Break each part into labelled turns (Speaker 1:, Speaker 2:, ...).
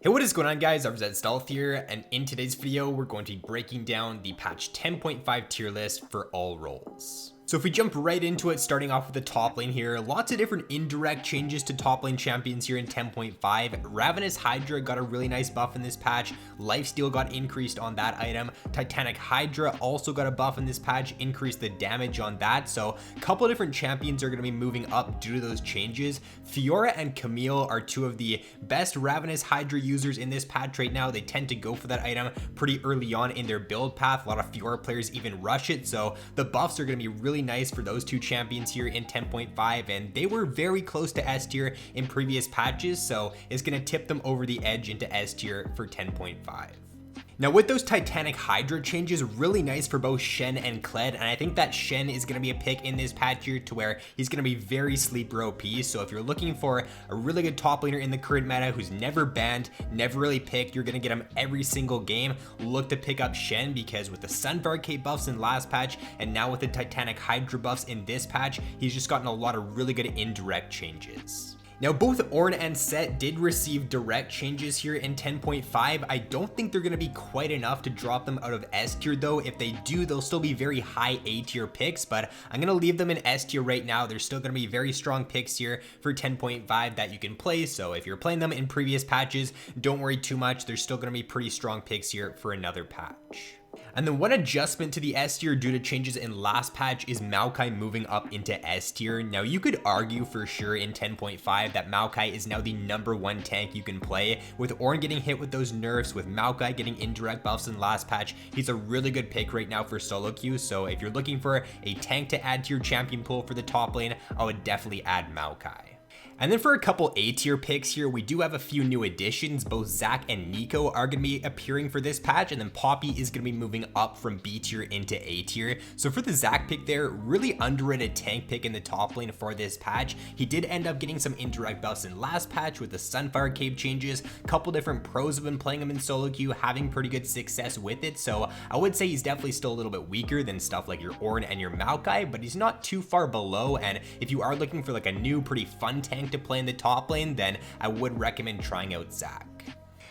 Speaker 1: Hey, what is going on, guys? RvzStealth here, and in today's video we're going to be breaking down the patch 10.5 tier list for all roles. So if we jump right into it, starting off with the top lane here, lots of different indirect changes to top lane champions here in 10.5. Ravenous Hydra got a really nice buff in this patch. Lifesteal got increased on that item. Titanic Hydra also got a buff in this patch, increased the damage on that. So a couple of different champions are going to be moving up due to those changes. Fiora and Camille are two of the best Ravenous Hydra users in this patch right now. They tend to go for that item pretty early on in their build path. A lot of Fiora players even rush it. So the buffs are going to be really nice for those two champions here in 10.5, and they were very close to S tier in previous patches, so it's going to tip them over the edge into S tier for 10.5. Now with those Titanic Hydra changes, really nice for both Shen and Kled, and I think that Shen is going to be a pick in this patch here to where he's going to be very sleeper OP. So if you're looking for a really good top laner in the current meta who's never banned, never really picked, you're going to get him every single game, look to pick up Shen, because with the Sunfire Cape buffs in last patch and now with the Titanic Hydra buffs in this patch, he's just gotten a lot of really good indirect changes. Now both Ornn and Set did receive direct changes here in 10.5. I don't think they're going to be quite enough to drop them out of S tier though. If they do, they'll still be very high A tier picks, but I'm going to leave them in S tier right now. They're still going to be very strong picks here for 10.5 that you can play. So if you're playing them in previous patches, don't worry too much. They're still going to be pretty strong picks here for another patch. And then one adjustment to the S tier due to changes in last patch is Maokai moving up into S tier. Now you could argue for sure in 10.5 that Maokai is now the #1 tank you can play. With Ornn getting hit with those nerfs, with Maokai getting indirect buffs in last patch, he's a really good pick right now for solo queue. So if you're looking for a tank to add to your champion pool for the top lane, I would definitely add Maokai. And then for a couple A tier picks here, we do have a few new additions. Both Zac and Nico are going to be appearing for this patch, and then Poppy is going to be moving up from B tier into A tier. So for the Zac pick there, really underrated tank pick in the top lane for this patch. He did end up getting some indirect buffs in last patch with the Sunfire Cape changes. A couple different pros have been playing him in solo queue, having pretty good success with it. So I would say he's definitely still a little bit weaker than stuff like your Ornn and your Maokai, but he's not too far below. And if you are looking for like a new pretty fun tank to play in the top lane, then I would recommend trying out Zac.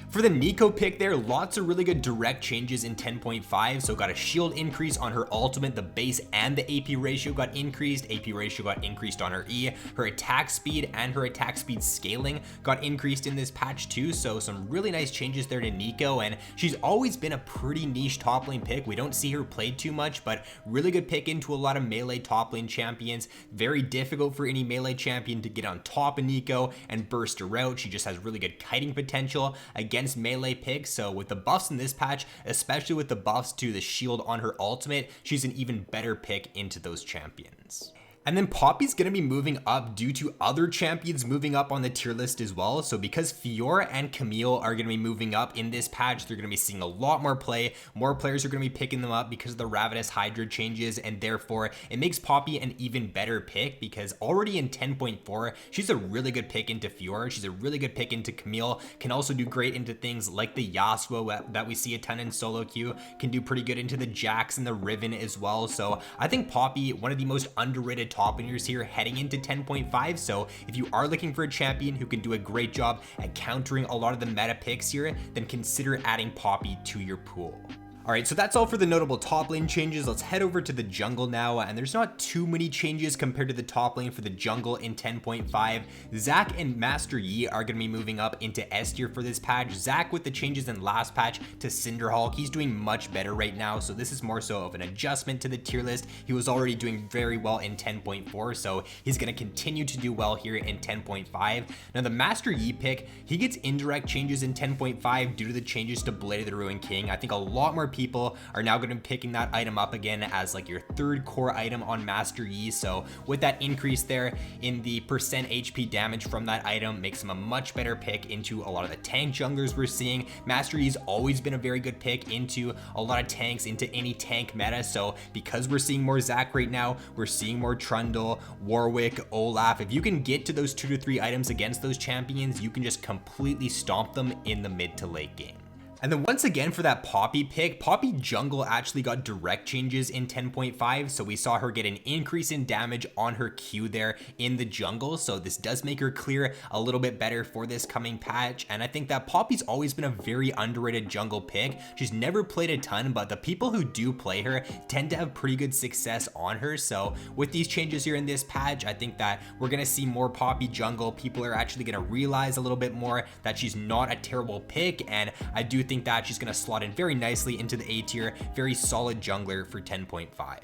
Speaker 1: For the Nico pick there, lots of really good direct changes in 10.5. So got a shield increase on her ultimate, the base and the AP ratio got increased. AP ratio got increased on her E. Her attack speed and her attack speed scaling got increased in this patch too. So some really nice changes there to Nico, and she's always been a pretty niche top lane pick. We don't see her played too much, but really good pick into a lot of melee top lane champions. Very difficult for any melee champion to get on top of Nico and burst her out. She just has really good kiting potential against melee picks. So with the buffs in this patch, especially with the buffs to the shield on her ultimate, she's an even better pick into those champions. And then Poppy's going to be moving up due to other champions moving up on the tier list as well. So because Fiora and Camille are going to be moving up in this patch, they're going to be seeing a lot more play. More players are going to be picking them up because of the Ravenous Hydra changes, and therefore it makes Poppy an even better pick, because already in 10.4, she's a really good pick into Fiora. She's a really good pick into Camille. Can also do great into things like the Yasuo that we see a ton in solo queue. Can do pretty good into the Jax and the Riven as well. So I think Poppy, one of the most underrated top laners here heading into 10.5. So if you are looking for a champion who can do a great job at countering a lot of the meta picks here, then consider adding Poppy to your pool. Alright, so that's all for the notable top lane changes. Let's head over to the jungle now, and there's not too many changes compared to the top lane for the jungle in 10.5. Zac and Master Yi are going to be moving up into S tier for this patch. Zac, with the changes in last patch to Cinderhulk, he's doing much better right now, so this is more so of an adjustment to the tier list. He was already doing very well in 10.4, so he's going to continue to do well here in 10.5. Now the Master Yi pick, he gets indirect changes in 10.5 due to the changes to Blade of the Ruined King. I think a lot more people are now going to be picking that item up again as like your third core item on Master Yi. So with that increase there in the percent HP damage from that item, makes him a much better pick into a lot of the tank junglers we're seeing. Master Yi's always been a very good pick into a lot of tanks, into any tank meta. So because we're seeing more Zac right now, we're seeing more Trundle, Warwick, Olaf. If you can get to those 2 to 3 items against those champions, you can just completely stomp them in the mid to late game. And then once again for that Poppy pick, Poppy jungle actually got direct changes in 10.5, so we saw her get an increase in damage on her Q there in the jungle, so this does make her clear a little bit better for this coming patch. And I think that Poppy's always been a very underrated jungle pick. She's never played a ton, but the people who do play her tend to have pretty good success on her. So with these changes here in this patch, I think that we're gonna see more Poppy jungle. People are actually gonna realize a little bit more that she's not a terrible pick, and I do think that she's going to slot in very nicely into the A tier, very solid jungler for 10.5.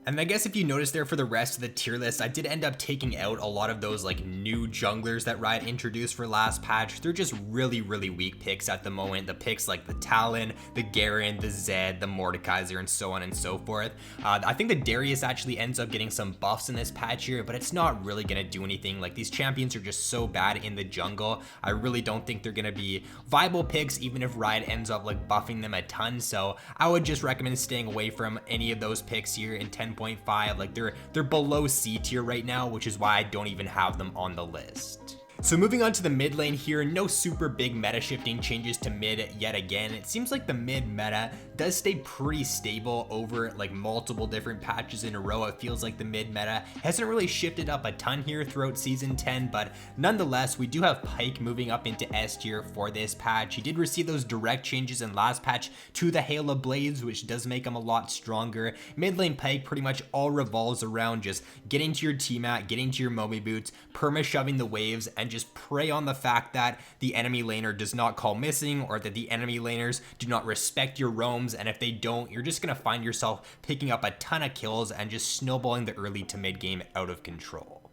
Speaker 1: And I guess if you notice there for the rest of the tier list, I did end up taking out a lot of those like new junglers that Riot introduced for last patch. They're just really weak picks at the moment. The picks like the Talon, the Garen, the Zed, the Mordekaiser, and so on and so forth. I think the Darius actually ends up getting some buffs in this patch here, but it's not really going to do anything. Like, these champions are just so bad in the jungle. I really don't think they're going to be viable picks, even if Riot ends up like buffing them a ton. So I would just recommend staying away from any of those picks here in 10.5. Like, they're below C tier right now, which is why I don't even have them on the list. So moving on to the mid lane here, no super big meta shifting changes to mid yet again. It seems like the mid meta does stay pretty stable over like multiple different patches in a row. It feels like the mid meta hasn't really shifted up a ton here throughout season 10, but nonetheless, we do have Pyke moving up into S tier for this patch. He did receive those direct changes in last patch to the Hail of Blades, which does make him a lot stronger. Mid lane Pyke pretty much all revolves around just getting to your T-Mat, getting to your Moby Boots, perma shoving the waves, and just prey on the fact that the enemy laner does not call missing, or that the enemy laners do not respect your roams, and if they don't, you're just going to find yourself picking up a ton of kills and just snowballing the early to mid game out of control.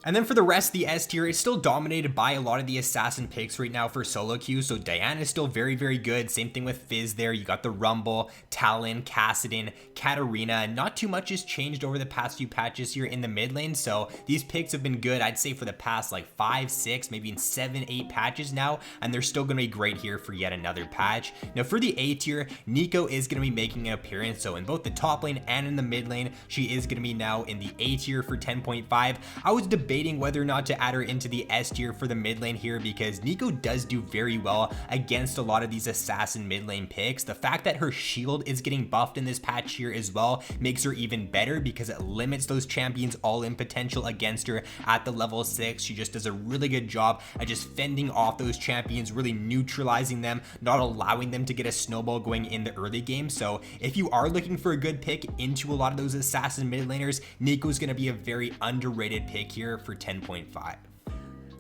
Speaker 1: And then for the rest of the S tier, it's still dominated by a lot of the assassin picks right now for solo queue. So Diana is still very good. Same thing with Fizz there. You got the Rumble, Talon, Kassadin, Katarina. Not too much has changed over the past few patches here in the mid lane. So these picks have been good, I'd say, for the past like 5, 6, maybe 7, 8 patches now. And they're still going to be great here for yet another patch. Now for the A tier, Nico is going to be making an appearance. So in both the top lane and in the mid lane, she is going to be now in the A tier for 10.5. I was debating whether or not to add her into the S tier for the mid lane here, because Nico does do very well against a lot of these assassin mid lane picks. The fact that her shield is getting buffed in this patch here as well makes her even better, because it limits those champions all in potential against her at the level 6. She just does a really good job at just fending off those champions, really neutralizing them, not allowing them to get a snowball going in the early game. So if you are looking for a good pick into a lot of those assassin mid laners, Nico's going to be a very underrated pick here for 10.5.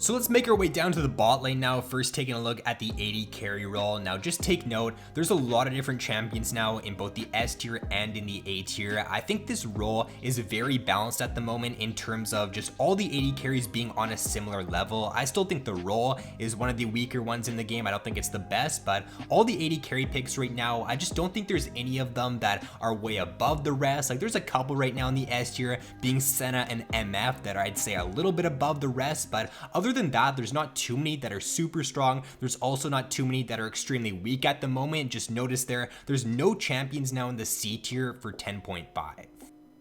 Speaker 1: So let's make our way down to the bot lane now, first taking a look at the AD carry role. Now just take note, there's a lot of different champions now in both the S tier and in the A tier. I think this role is very balanced at the moment in terms of just all the AD carries being on a similar level. I still think the role is one of the weaker ones in the game. I don't think it's the best, but all the AD carry picks right now, I just don't think there's any of them that are way above the rest. Like, there's a couple right now in the S tier, being Senna and MF, that I'd say a little bit above the rest, but other than that, there's not too many that are super strong. There's also not too many that are extremely weak at the moment. Just notice there's no champions now in the C tier for 10.5.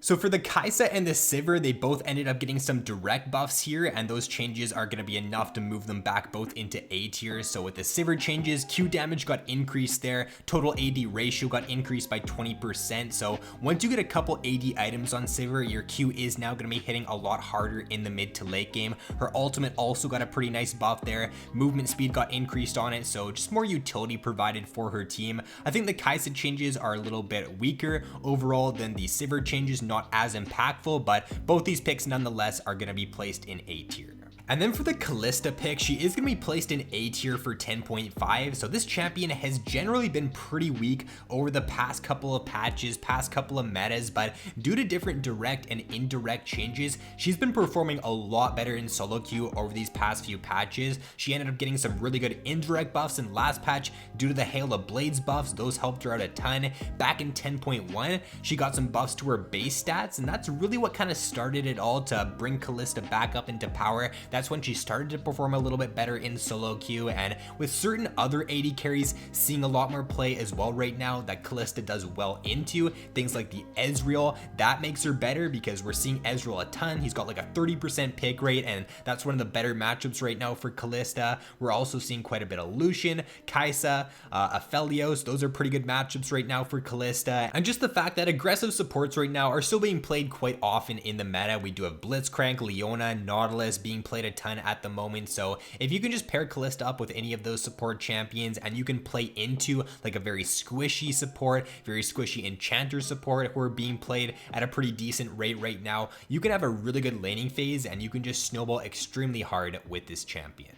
Speaker 1: So for the Kai'Sa and the Sivir, they both ended up getting some direct buffs here, and those changes are going to be enough to move them back both into A tier. So with the Sivir changes, Q damage got increased there, total AD ratio got increased by 20%. So once you get a couple AD items on Sivir, your Q is now going to be hitting a lot harder in the mid to late game. Her ultimate also got a pretty nice buff there, movement speed got increased on it, so just more utility provided for her team. I think the Kai'Sa changes are a little bit weaker overall than the Sivir changes, not as impactful, but both these picks nonetheless are going to be placed in A tier. And then for the Kalista pick, she is going to be placed in A tier for 10.5. So this champion has generally been pretty weak over the past couple of patches, past couple of metas, but due to different direct and indirect changes, she's been performing a lot better in solo queue over these past few patches. She ended up getting some really good indirect buffs in last patch due to the Hail of Blades buffs. Those helped her out a ton. Back in 10.1, she got some buffs to her base stats, and that's really what kind of started it all to bring Kalista back up into power. that's when she started to perform a little bit better in solo queue, and with certain other AD carries seeing a lot more play as well right now that Kalista does well into, things like the Ezreal, that makes her better because we're seeing Ezreal a ton. He's got like a 30% pick rate, and that's one of the better matchups right now for Kalista. We're also seeing quite a bit of Lucian, Kai'Sa, Aphelios. Those are pretty good matchups right now for Kalista. And just the fact that aggressive supports right now are still being played quite often in the meta. We do have Blitzcrank, Leona, Nautilus being played a ton at the moment. So if you can just pair Kalista up with any of those support champions and you can play into like a very squishy support, very squishy enchanter support who are being played at a pretty decent rate right now, you can have a really good laning phase and you can just snowball extremely hard with this champion.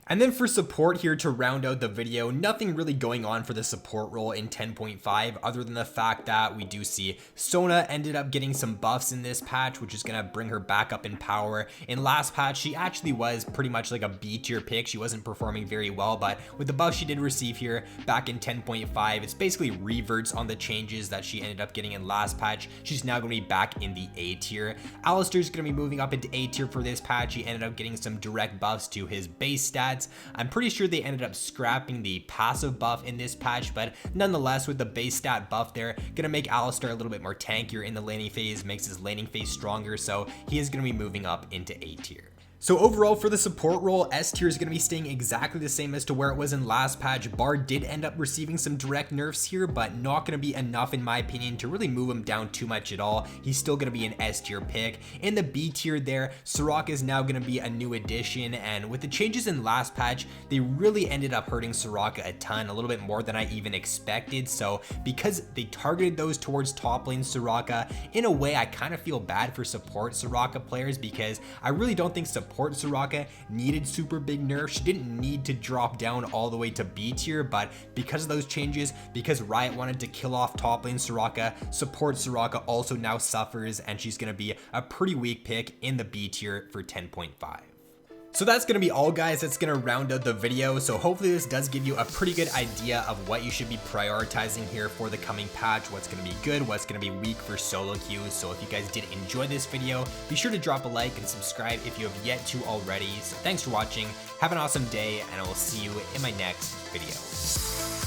Speaker 1: And then for support here to round out the video, nothing really going on for the support role in 10.5 other than the fact that we do see Sona ended up getting some buffs in this patch, which is going to bring her back up in power. In last patch, she actually was pretty much like a B tier pick. She wasn't performing very well, but with the buff she did receive here back in 10.5, it's basically reverts on the changes that she ended up getting in last patch. She's now going to be back in the A tier. Alistair's going to be moving up into A tier for this patch. He ended up getting some direct buffs to his base stats. I'm pretty sure they ended up scrapping the passive buff in this patch, but nonetheless, with the base stat buff there, gonna make Alistair a little bit more tankier in the laning phase, makes his laning phase stronger, so he is gonna be moving up into A tier. So overall for the support role, S tier is going to be staying exactly the same as to where it was in last patch. Bard did end up receiving some direct nerfs here, but not going to be enough in my opinion to really move him down too much at all. He's still going to be an S tier pick. In the B tier there, Soraka is now going to be a new addition, and with the changes in last patch, they really ended up hurting Soraka a ton, a little bit more than I even expected. So because they targeted those towards top lane Soraka, in a way I kind of feel bad for support Soraka players because I really don't think support Soraka needed super big nerfs. She didn't need to drop down all the way to B tier, but because of those changes, because Riot wanted to kill off top lane Soraka, support Soraka also now suffers, and she's going to be a pretty weak pick in the B tier for 10.5. So that's going to be all, guys. That's going to round out the video. So hopefully this does give you a pretty good idea of what you should be prioritizing here for the coming patch, what's going to be good, what's going to be weak for solo queue. So if you guys did enjoy this video, be sure to drop a like and subscribe if you have yet to already. So thanks for watching. Have an awesome day, and I will see you in my next video.